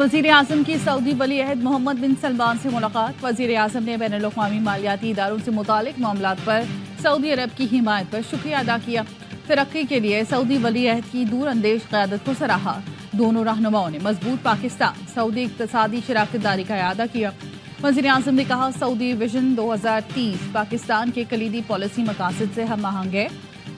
वज़ीर आज़म की सऊदी वली अहद मोहम्मद बिन सलमान से मुलाकात। वज़ीर आज़म ने बैनुल अक़वामी मालियाती इदारों से मुतालिक मामलात पर सऊदी अरब की हिमायत पर शुक्रिया अदा किया। तरक्की के लिए सऊदी वली अहद की दूर अंदेश क़यादत को सराहा। दोनों रहनुमाओं ने मजबूत पाकिस्तान सऊदी इक़्तिसादी शराकत दारी का इआदा किया। वज़ीर आज़म ने कहा, सऊदी विजन 2030 पाकिस्तान के कलीदी पॉलिसी मकासद से हम आहंग है।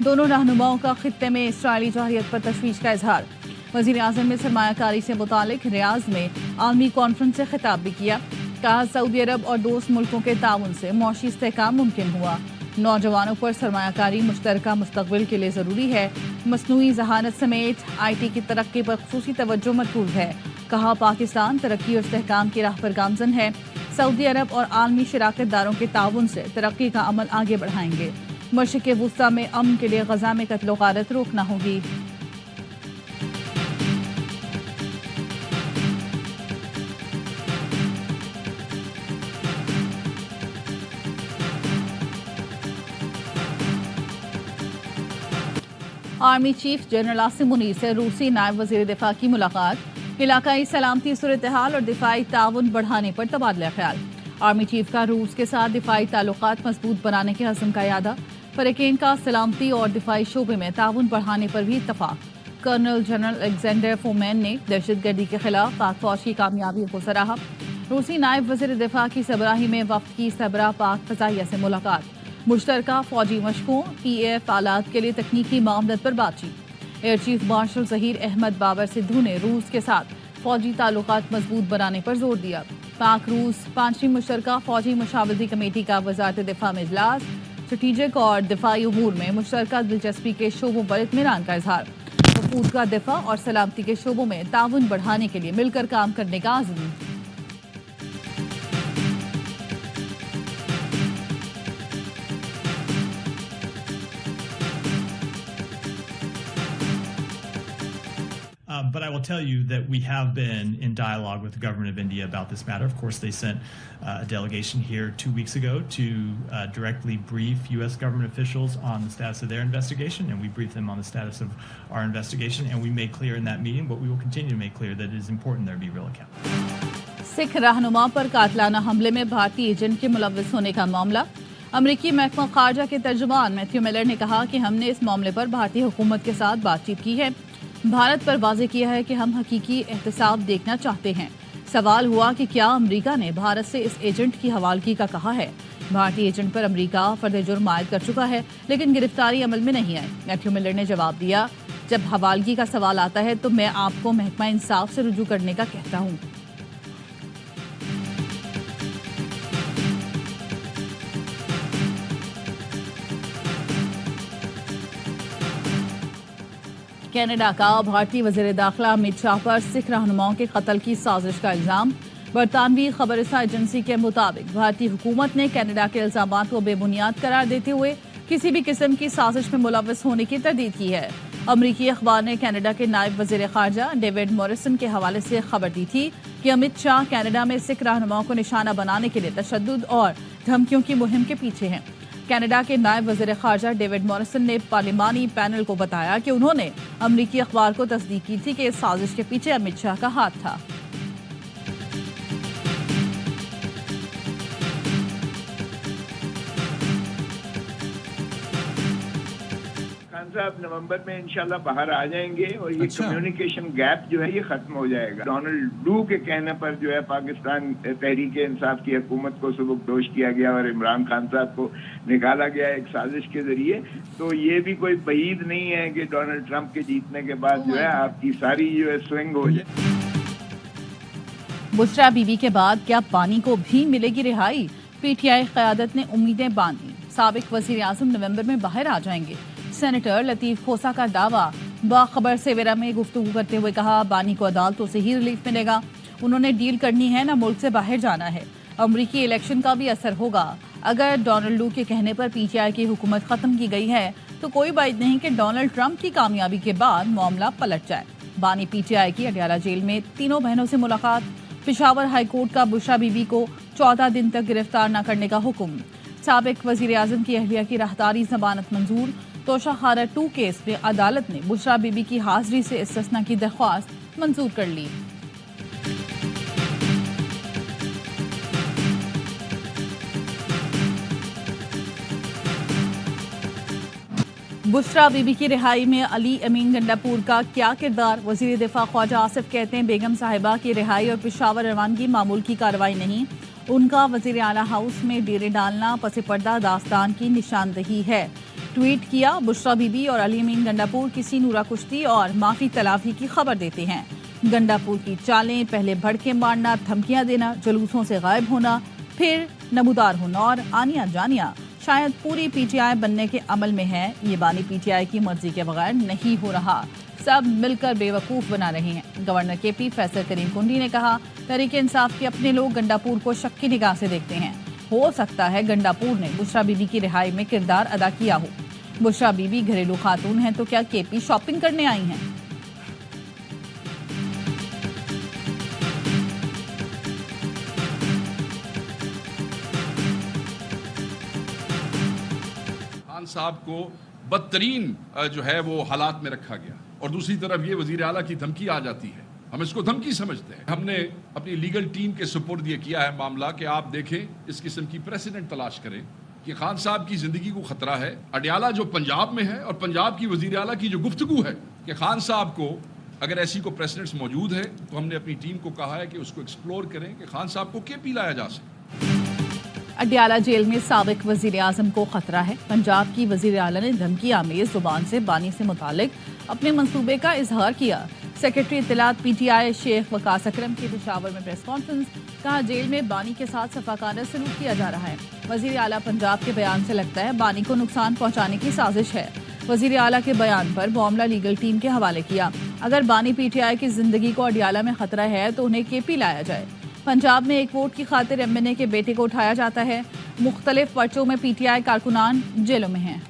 दोनों रहनुमाओं का खित्ते में इसराइली जौहरियत पर तशवीश का इजहार। वज़ीर आज़म ने सरमायाकारी से मुतालिक रियाज में आलमी कॉन्फ्रेंस से खिताब भी किया। कहा, सऊदी अरब और दोस्त मुल्कों के ताउन से मौशी इस्तेहकाम मुमकिन हुआ। नौजवानों पर सरमायाकारी मुश्तरका मुस्तक़बिल के लिए ज़रूरी है। मसनूई ज़हानत समेत IT की तरक्की पर ख़ुसूसी तवज्जो मरकूज़ है। कहा, पाकिस्तान तरक्की और इस्तेहकाम की राह पर गामज़न है। सऊदी अरब और आलमी शराकत दारों के ताउन से तरक्की का अमल आगे बढ़ाएंगे। मशरिक़ वुस्ता में अमन के लिए गज़ा में कत्ल गारत रोकना होगी। Army chief general Asim Munir से रूसी नायब वज़ीर दिफा की मुलाकात। इलाकाई सलामती सूरत-ए-हाल और दिफाई ताउन बढ़ाने पर तबादला ख्याल। आर्मी चीफ का रूस के साथ दिफाई ताल्लुकात मजबूत बनाने के हज़म का इरादा। फरीक़ैन का सलामती और दिफाई शोबे में ताउन बढ़ाने पर भी इत्तफाक। कर्नल जनरल अलेक्जेंडर फोमेन ने दहशतगर्दी के खिलाफ पाक फौज की कामयाबी को सराहा। रूसी नायब वज़ीर दिफा की सरबराही में वफ़द की सरबराह पाक फ़ज़ाइया से मुलाकात। मुश्तरका फौजी मशकों PAF आलात के लिए तकनीकी मामलत पर बातचीत। Air chief marshal Zaheer Ahmed Babar Sidhu ने रूस के साथ फौजी ताल्लुकात मजबूत बनाने पर जोर दिया। पाक रूस 5वीं मुश्तरका फौजी मुशावरती कमेटी का वज़ारत दिफा में इजलास। स्ट्रेटेजिक और दिफाई उमूर में मुश्तरका दिलचस्पी के शोबों पर इत्मीनान का इजहार। वफूद का दिफा और सलामती के शोबों में ताउन बढ़ाने के लिए मिलकर काम करने का आज़म। But I will tell you that we have been in dialogue with the government of India about this matter. Of course, they sent a delegation here 2 weeks ago to directly brief U.S. government officials on the status of their investigation, and we briefed them on the status of our investigation, and we made clear in that meeting, but we will continue to make clear that it is important there be real accountability. Sikh रहनुमा पर कातलाना हमले में भारतीय agent के मुलव्वस होने का मामला। अमरीकी महकमा खारजा के तर्जुमान मैथ्यू मिलर ने कहा कि हमने इस मामले पर भारतीय हुकूमत के साथ बातचीत की है। भारत पर वाज़ेह किया है कि हम हकीकी एहतसाब देखना चाहते हैं। सवाल हुआ कि क्या अमरीका ने भारत से इस एजेंट की हवालगी का कहा है। भारतीय एजेंट पर अमरीका फर्द जुर्म आयद कर चुका है, लेकिन गिरफ्तारी अमल में नहीं आई। मैथ्यू मिलर ने जवाब दिया, जब हवालगी का सवाल आता है तो मैं आपको महकमा इंसाफ से रुजू करने का कहता हूँ। कनाडा का भारतीय वज़ीर दाखिला अमित शाह पर सिख रहनुमाओं के कत्ल की साजिश का इल्ज़ाम। बरतानवी खबरसां एजेंसी के मुताबिक भारतीय हुकूमत ने कनाडा के इल्ज़ामात को बेबुनियाद करार देते हुए किसी भी किस्म की साजिश में मुलव्वस होने की तरदीद की है। अमरीकी अखबार ने कनाडा के नायब वज़ीर ख़ारजा डेविड मॉरिसन के हवाले से खबर दी थी कि अमित शाह कनाडा में सिख रहनुमाओं को निशाना बनाने के लिए तशद्दुद और धमकियों की मुहिम के पीछे हैं। कनाडा के नायब वज़ीर ख़ारजा डेविड मॉरिसन ने पार्लिमानी पैनल को बताया कि उन्होंने अमरीकी अखबार को तस्दीक की थी कि इस साजिश के पीछे अमित शाह का हाथ था। साहब नवंबर में इंशाल्लाह बाहर आ जाएंगे और ये कम्युनिकेशन गैप जो है ये खत्म हो जाएगा। डोनाल्ड लू के कहने पर जो है पाकिस्तान तहरीक इंसाफ की हुकूमत को सुबुकदोश किया गया और इमरान खान साहब को निकाला गया एक साजिश के जरिए। तो ये भी कोई बईद नहीं है कि डोनाल्ड ट्रंप के जीतने के बाद जो है आपकी सारी जो है स्विंग हो जाए। बुशरा बीबी के बाद क्या बानी को भी मिलेगी रिहाई? PTI क़यादत ने उम्मीदें बांधी। साबिक वज़ीर आज़म नवंबर में बाहर आ जाएंगे। सेनेटर लतीफ़ खोसा का दावा। बाखबर सेवेरा में गुफ्तगू करते हुए कहा, बानी को अदालतों से ही रिलीफ मिलेगा। उन्होंने डील करनी है, ना मुल्क से बाहर जाना है। अमरीकी इलेक्शन का भी असर होगा। अगर डोनाल्ड लू के कहने पर PTI की हुकूमत ख़त्म की गई है तो कोई बात नहीं कि डोनाल्ड ट्रंप की कामयाबी के बाद मामला पलट जाए। बानी PTI की अडयाला जेल में तीनों बहनों से मुलाकात। पेशावर हाई कोर्ट का बुशरा बीबी को 14 दिन तक गिरफ्तार न करने का हुक्म। साबिक वज़ीर आज़म की अहलिया की राहदारी ज़मानत मंजूर। तोशाखारा 2 केस में अदालत ने बुशरा बीबी की हाजिरी से इस्तिस्ना की दरख्वास्त मंजूर कर ली। बुशरा बीबी की रिहाई में अली अमीन गंडापुर का क्या किरदार? वजीर दिफा ख्वाजा आसिफ कहते हैं बेगम साहिबा की रिहाई और पेशावर रवानगी मामूल की कार्रवाई नहीं, उनका वजीर आला हाउस में डेरे डालना पस पर्दा दास्तान की निशानदही है। ट्वीट किया, बुशरा बीबी और अली अमीन गंडापुर किसी नूरा कुश्ती और माफी तलाफी की खबर देते हैं। गंडापुर की चालें पहले भड़के मारना, धमकियां देना, जुलूसों से गायब होना, फिर नमूदार होना और आनिया जानिया शायद पूरी पीटीआई बनने के अमल में है। ये बानी पीटीआई की मर्जी के बगैर नहीं हो रहा, सब मिलकर बेवकूफ़ बना रहे हैं। गवर्नर केपी फैसल करीम कुंडी ने कहा, तहरीक इंसाफ के अपने लोग गंडापुर को शक की निगाह से देखते हैं। हो सकता है गंडापुर ने बुशरा बीबी की रिहाई में किरदार अदा किया हो। बुशरा बीबी घरेलू खातून हैं तो क्या केपी शॉपिंग करने आई हैं? खान साहब को बदतरीन जो है वो हालात में रखा गया और दूसरी तरफ ये वजीर आला की धमकी आ जाती है। हम इसको धमकी समझते हैं। हमने अपनी लीगल टीम के सुपुर्द ये किया है मामला कि आप देखें, इस किस्म की प्रेसिडेंट तलाश करें कि खान साहब की जिंदगी को खतरा है। अडयाला जो पंजाब में है और पंजाब की वजीर आला की जो गुफ्तगू है कि खान साहब को अगर ऐसी को प्रेसिडेंट्स मौजूद है तो हमने अपनी टीम को कहा है कि उसको एक्सप्लोर करें कि खान साहब को केपी लाया जा सके। अडयाला जेल में साबिक वजीर आजम को खतरा है। पंजाब की वजीर आला ने धमकी आमेज जुबान से बानी से मुतालिक अपने मंसूबे का इजहार किया। सेक्रेटरी इत्तलात पीटीआई शेख वकास अकरम की पेशावर में प्रेस कॉन्फ्रेंस, कहा जेल में बानी के साथ सफाकाना सलूक किया जा रहा है। वजीर आला पंजाब के बयान से लगता है बानी को नुकसान पहुंचाने की साजिश है। वजीर आला के बयान पर मामला लीगल टीम के हवाले किया। अगर बानी पीटीआई की जिंदगी को अडयाला में खतरा है तो उन्हें केपी लाया जाए। पंजाब में एक वोट की खातिर एमएनए के बेटे को उठाया जाता है। मुख्तलिफ पर्चों में पीटीआई कारकुनान जेलों में हैं।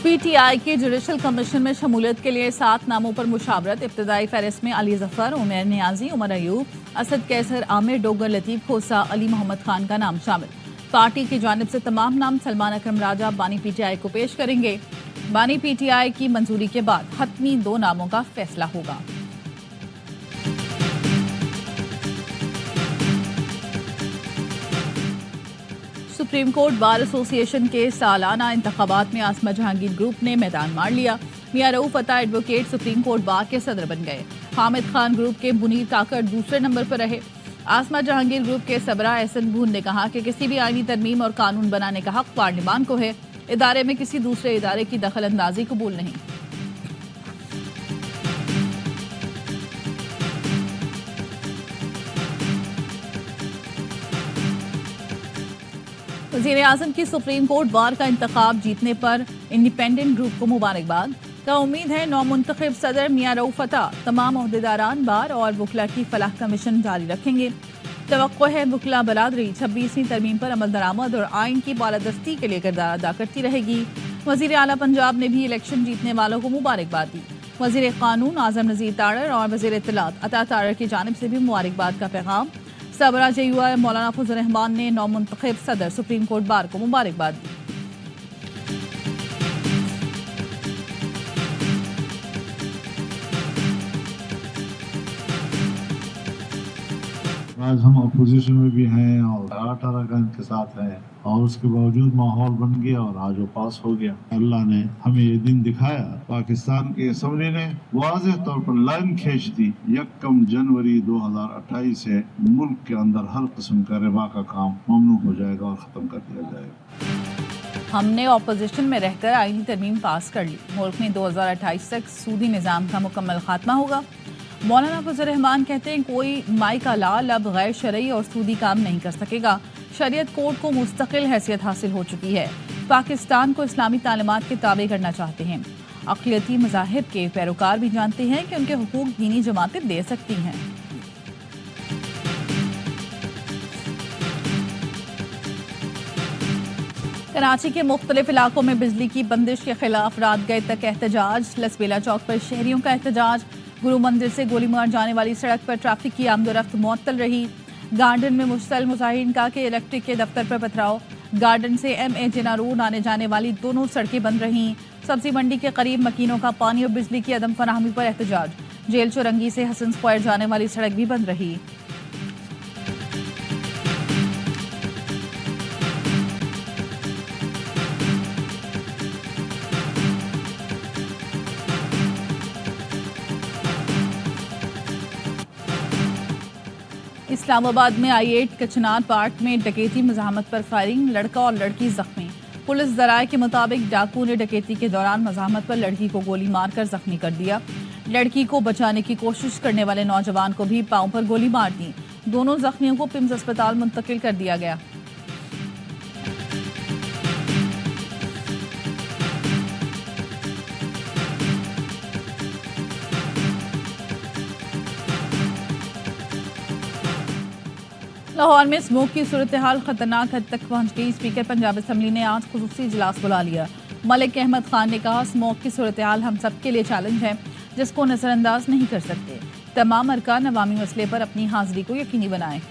पीटीआई के जुडिशल कमीशन में शमूलियत के लिए 7 नामों पर मुशावरत। इब्तदाई फहरिस्त में अली जफर, उमर नियाजी, उमर अयूब, असद कैसर, आमिर डोगर, लतीफ खोसा, अली मोहम्मद खान का नाम शामिल। पार्टी की जानिब से तमाम नाम सलमान अकरम राजा बानी पीटीआई को पेश करेंगे। बानी पीटीआई की मंजूरी के बाद हतमी 2 नामों का फैसला होगा। सुप्रीम कोर्ट बार एसोसिएशन के सालाना इंतखाबात में आसमा जहांगीर ग्रुप ने मैदान मार लिया। मियां रऊफ अता एडवोकेट सुप्रीम कोर्ट बार के सदर बन गए। हामिद खान ग्रुप के मुनीर काकड़ दूसरे नंबर पर रहे। आसमा जहांगीर ग्रुप के सबरा एहसन भून ने कहा कि किसी भी आईनी तरमीम और कानून बनाने का हक पार्लिमान को है, इदारे में किसी दूसरे इदारे की दखल अंदाजी कबूल नहीं। वज़ीर आज़म की सुप्रीम कोर्ट बार का इंतखाब जीतने पर इंडिपेंडेंट ग्रुप को मुबारकबाद का उम्मीद है। नौमुंतखब सदर मियां रऊफ अता तमाम ओहदेदारान बार और वकला की फलाह का मिशन जारी रखेंगे। तवक्को है वकला बरादरी 26वीं तरमीम पर अमल दरामद और आइन की बालादस्ती के लिए किरदार अदा करती रहेगी। वज़ीर आला पंजाब ने भी इलेक्शन जीतने वालों को मुबारकबाद दी। वज़ीर कानून आज़म नज़ीर तारड़ और वज़ीर इत्तलात अता तारड़ की जानिब से भी मुबारकबाद का पैगाम। सबरा JUI मौलाना फजल रहमान ने नौमुंतखब सदर सुप्रीम कोर्ट बार को मुबारकबाद दी। आज हम अपोजिशन में भी हैं और तरह का इनके साथ है और उसके बावजूद माहौल बन गया और आज वो पास हो गया। अल्लाह ने हमें ये दिन दिखाया। पाकिस्तान की असम्बली ने वाज़ेह तौर पर लाइन खींच दी, 1 जनवरी 2028 से मुल्क के अंदर हर किस्म का रिबा का काम ममनू हो जाएगा और ख़त्म कर दिया जाएगा। हमने अपोजिशन में रहकर आईनी तरमीम पास कर ली। मुल्क में 2028 तक सूदी निज़ाम का मुकम्मल खात्मा होगा। मौलाना फजल रहमान कहते हैं कोई माई का लाल अब गैर शरई और सूदी काम नहीं कर सकेगा। शरीयत कोर्ट को मुस्तकिल हैसियत हासिल हो चुकी है। पाकिस्तान को इस्लामी तालीमात के ताबे करना चाहते हैं। अक़लियती मज़ाहिब के पैरोकार भी जानते हैं कि उनके हुकूक दीनी जमातें दे सकती हैं। कराची के मुख्तलिफ इलाकों में बिजली की बंदिश के खिलाफ रात गए तक एहतजाज। लसबेला चौक पर शहरियों का एहतजाज। गुरु मंदिर से गोलीमार जाने वाली सड़क पर ट्रैफिक की आमदोरफ्त मुअत्तल रही। गार्डन में मुश्तल मुजाहिरीन का के इलेक्ट्रिक के दफ्तर पर पथराव। गार्डन से MA जिना रोड आने जाने वाली दोनों सड़कें बंद रहीं। सब्जी मंडी के करीब मकीनों का पानी और बिजली की अदम फराहमी पर एहतजाज। जेल चौरंगी से हसन स्क्वायर जाने वाली सड़क भी बंद रही। इस्लामाबाद में I-8 कचनार पार्क में डकैती मज़ाहमत पर फायरिंग, लड़का और लड़की जख्मी। पुलिस ज़राए के मुताबिक डाकू ने डकैती के दौरान मज़ाहमत पर लड़की को गोली मारकर जख्मी कर दिया। लड़की को बचाने की कोशिश करने वाले नौजवान को भी पांव पर गोली मार दी। दोनों जख्मियों को पिम्स अस्पताल मुंतकिल कर दिया गया। लाहौर में स्मोक की सूरत हाल खतरनाक हद तक पहुंच गई। स्पीकर पंजाब असम्बली ने आज खुसूसी इजलास बुला लिया। मलिक अहमद खान ने कहा, स्मोक की सूरत हाल हम सब के लिए चैलेंज है जिसको नजरअंदाज नहीं कर सकते। तमाम अरकान अवामी मसले पर अपनी हाजिरी को यकीनी बनाएं।